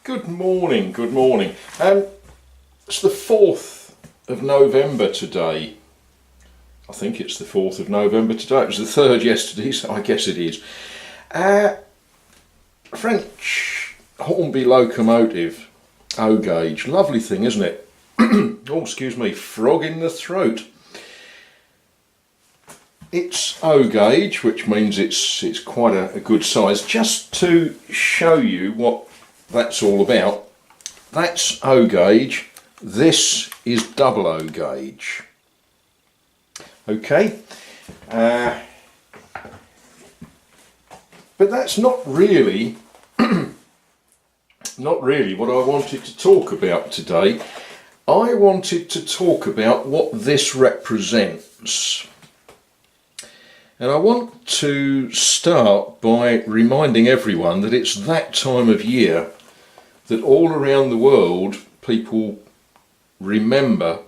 Good morning, good morning. It's the 4th of November today. I think it's the 4th of November today. It was the 3rd yesterday, so I guess it is. French Hornby locomotive, O gauge. Lovely thing, isn't it? Oh, excuse me, frog in the throat. It's O gauge, which means it's quite a good size. Just to show you what that's all about, that's O gauge, this is double O gauge. Okay, but that's not really what I wanted to talk about today. I wanted to talk about what this represents. And I want to start by reminding everyone that it's that time of year that all around the world people remember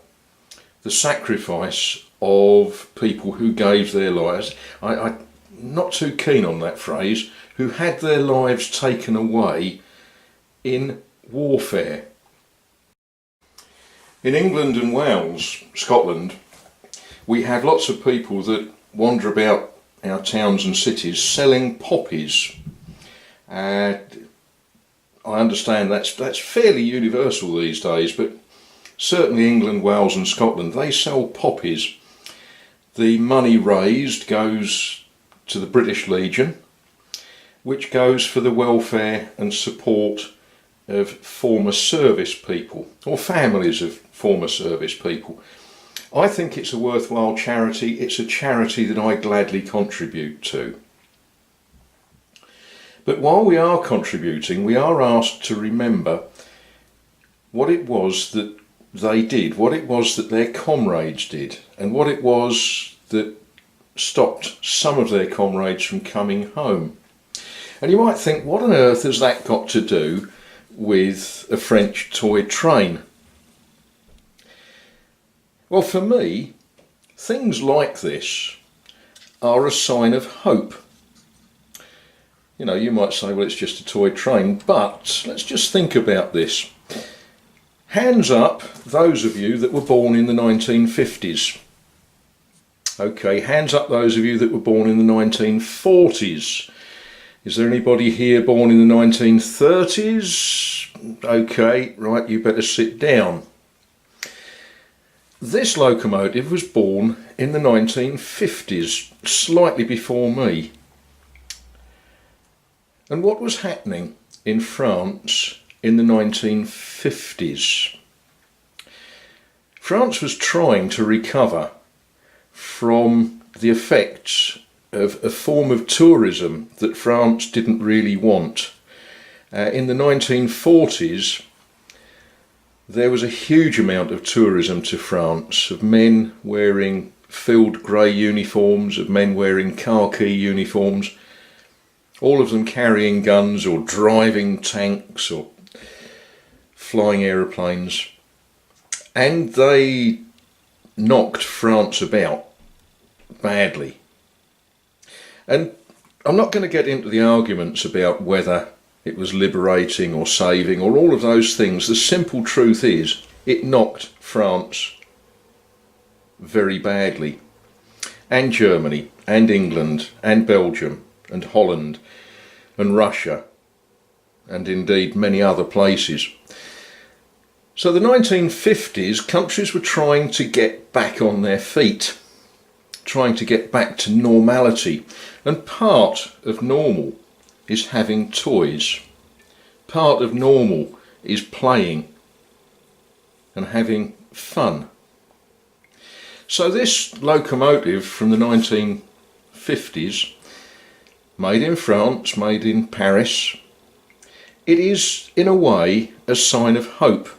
the sacrifice of people who gave their lives. I'm not too keen on that phrase, who had their lives taken away in warfare. In England and Wales, Scotland, we have lots of people that wander about our towns and cities selling poppies. I understand that's fairly universal these days, but certainly England, Wales and Scotland, they sell poppies. The money raised goes to the British Legion, which goes for the welfare and support of former service people, or families of former service people. I think it's a worthwhile charity. It's a charity that I gladly contribute to. But while we are contributing, we are asked to remember what it was that they did, what it was that their comrades did, and what it was that stopped some of their comrades from coming home. And you might think, what on earth has that got to do with a French toy train? Well, for me, things like this are a sign of hope. You know, you might say, well, it's just a toy train, but let's just think about this. Hands up, those of you that were born in the 1950s. Okay, hands up those of you that were born in the 1940s. Is there anybody here born in the 1930s? Okay, right, you better sit down. This locomotive was born in the 1950s, slightly before me. And what was happening in France in the 1950s? France was trying to recover from the effects of a form of tourism that France didn't really want. In the 1940s, there was a huge amount of tourism to France, of men wearing filled grey uniforms, of men wearing khaki uniforms, all of them carrying guns or driving tanks or flying aeroplanes. And they knocked France about badly. And I'm not going to get into the arguments about whether it was liberating or saving or all of those things. The simple truth is, it knocked France very badly. And Germany, and England, and Belgium, and Holland, and Russia, and indeed many other places. So the 1950s, countries were trying to get back on their feet, trying to get back to normality. And part of normal is having toys. Part of normal is playing and having fun. So this locomotive from the 1950s, made in France, made in Paris, it is in a way a sign of hope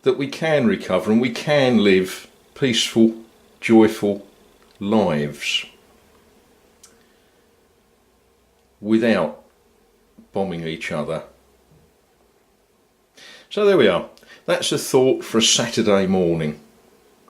that we can recover and we can live peaceful, joyful lives without bombing each other. So there we are. That's a thought for a Saturday morning.